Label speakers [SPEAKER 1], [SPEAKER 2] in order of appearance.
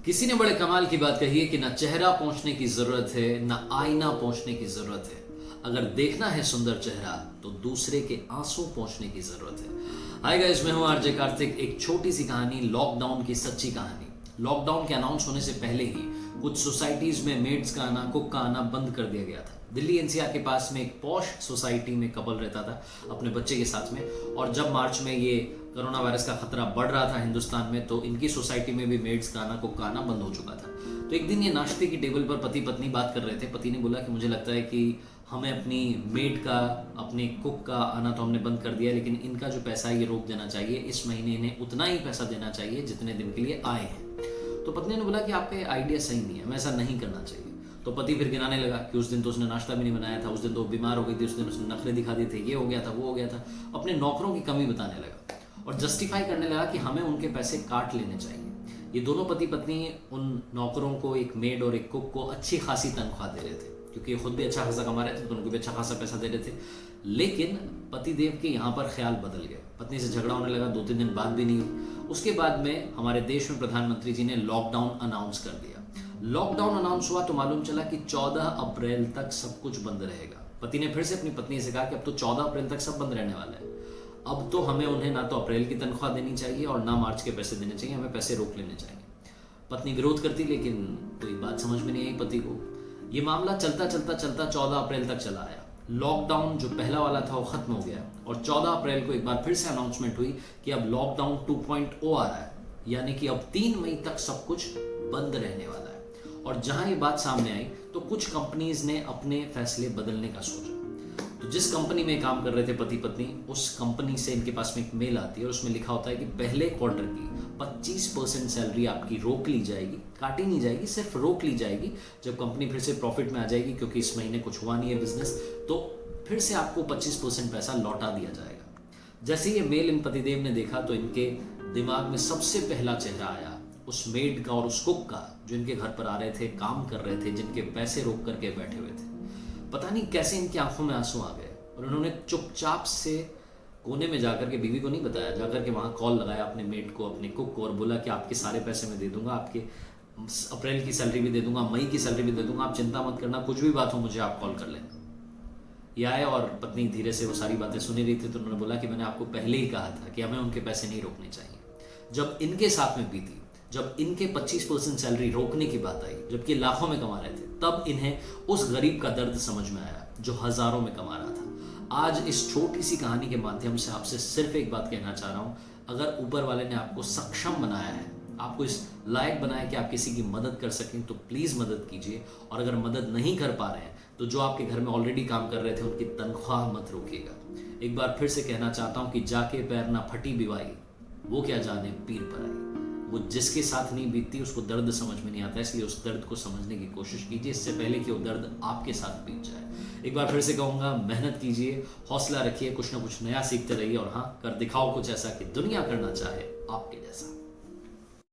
[SPEAKER 1] किसी ने बड़े कमाल की बात कही है कि ना चेहरा पोंछने की जरूरत है ना आईना पोंछने की जरूरत है। अगर देखना है सुंदर चेहरा तो दूसरे के आंसू पोंछने की जरूरत है। हाय गाइस, मैं हूं आरजे कार्तिक। एक छोटी सी कहानी, लॉकडाउन की सच्ची कहानी। लॉकडाउन के अनाउंस होने से पहले ही कुछ सोसाइटीज में मेड्स का आना, कुक का आना बंद कर दिया गया था। दिल्ली एनसीआर के पास में एक पॉश सोसाइटी में कपल रहता था अपने बच्चे के साथ में, और जब मार्च में ये कोरोना वायरस का खतरा बढ़ रहा था हिंदुस्तान में, तो इनकी सोसाइटी में भी मेड्स का आना, कुक का आना बंद हो चुका था। तो एक दिन ये नाश्ते की टेबल पर पति पत्नी बात कर रहे थे। पति ने बोला कि मुझे लगता है कि हमें अपनी मेड का, अपनी कुक का आना तो हमने बंद कर दिया, लेकिन इनका जो पैसा है ये रोक देना चाहिए। इस महीने इन्हें उतना ही पैसा देना चाहिए जितने दिन के लिए आए हैं। तो पत्नी ने बोला कि आपका आइडिया सही नहीं है, हमें ऐसा नहीं करना चाहिए। तो पति फिर गिनाने लगा कि उस दिन तो उसने नाश्ता भी नहीं बनाया था, उस दिन तो बीमार हो गई थी, उस दिन उसने नखरे दिखा दिए थे, ये हो गया था, वो हो गया था। अपने नौकरों की कमी बताने लगा और जस्टिफाई करने लगा कि हमें उनके पैसे काट लेने चाहिए। ये दोनों पति पत्नी उन नौकरों को, एक मेड और एक कुक को अच्छी खासी तनख्वाह दे रहे थे, क्योंकि ये खुद भी अच्छा खासा कमा रहे थे तो उनको भी अच्छा खासा पैसा दे रहे थे। लेकिन पतिदेव के यहाँ पर ख्याल बदल गए। पत्नी से झगड़ा होने लगा, 2-3 दिन बात भी नहीं हुई। उसके बाद में हमारे देश में प्रधानमंत्री जी ने लॉकडाउन अनाउंस कर दिया। लॉकडाउन अनाउंस हुआ तो मालूम चला कि 14 अप्रैल तक सब कुछ बंद रहेगा। पति ने फिर से अपनी पत्नी से कहा कि अब तो 14 अप्रैल तक सब बंद रहने वाला है। अब तो हमें उन्हें ना तो अप्रैल की तनख्वाह देनी चाहिए और ना मार्च के पैसे देने चाहिए, हमें पैसे रोक लेने चाहिए। पत्नी विरोध करती, लेकिन कोई बात समझ में नहीं आई पति को। ये मामला चलता 14 अप्रैल तक चला आया। लॉकडाउन जो पहला वाला था वो खत्म हो गया और 14 अप्रैल को एक बार फिर से अनाउंसमेंट हुई कि अब लॉकडाउन 2.0 आ रहा है, यानी कि अब 3 मई तक सब कुछ बंद रहने वाला है। और जहां ये बात सामने आई तो कुछ कंपनीज ने अपने फैसले बदलने का सोचा। तो जिस कंपनी में काम कर रहे थे पति पत्नी, उस कंपनी से इनके पास में एक मेल आती है और उसमें लिखा होता है कि पहले क्वार्टर की 25% सैलरी आपकी रोक ली जाएगी, काटी नहीं जाएगी, सिर्फ रोक ली जाएगी। जब कंपनी फिर से प्रॉफिट में आ जाएगी, क्योंकि इस महीने कुछ हुआ नहीं है बिजनेस, तो फिर से आपको 25% पैसा लौटा दिया जाएगा। जैसे ये मेल इन पतिदेव ने देखा तो इनके दिमाग में सबसे पहला चेहरा आया उस मेड का और उस कुक का, जो इनके घर पर आ रहे थे, काम कर रहे थे, जिनके पैसे रोक करके बैठे हुए थे। पता नहीं कैसे इनकी आंखों में आंसू आ गए और उन्होंने चुपचाप से कोने में जाकर के, बीवी को नहीं बताया, जाकर के वहां कॉल लगाया अपने मेड को, अपने कुक को, और बोला कि आपके सारे पैसे मैं दे दूंगा, आपके अप्रैल की सैलरी भी दे दूंगा, मई की सैलरी भी दे दूंगा, आप चिंता मत करना, कुछ भी बात हो मुझे आप कॉल कर लेना। ये आए और पत्नी धीरे से वो सारी बातें सुनी रही थी, तो उन्होंने बोला कि मैंने आपको पहले ही कहा था कि हमें उनके पैसे नहीं रोकने चाहिए। जब इनके साथ में बीती, जब इनके 25% सैलरी रोकने की बात आई, जबकि लाखों में कमा रहे थे, तब इन्हें उस गरीब का दर्द समझ में आया जो हजारों में कमा रहा था। आज इस छोटी सी कहानी के माध्यम से आपसे सिर्फ एक बात कहना चाह रहा हूं, अगर ऊपर वाले ने आपको सक्षम बनाया है, आपको इस लायक बनाया कि आप किसी की मदद कर सकें, तो प्लीज मदद कीजिए। और अगर मदद नहीं कर पा रहे हैं तो जो आपके घर में ऑलरेडी काम कर रहे थे उनकी तनख्वाह मत रोकिएगा। एक बार फिर से कहना चाहता हूं कि जाके पैर ना फटी बिवाई, वो क्या जाने पीर पर आई। वो जिसके साथ नहीं बीतती उसको दर्द समझ में नहीं आता, इसलिए उस दर्द को समझने की कोशिश कीजिए इससे पहले कि वो दर्द आपके साथ बीत जाए। एक बार फिर से कहूंगा, मेहनत कीजिए, हौसला रखिए, कुछ ना कुछ नया सीखते रहिए, और हाँ, कर दिखाओ कुछ ऐसा कि दुनिया करना चाहे आपके जैसा।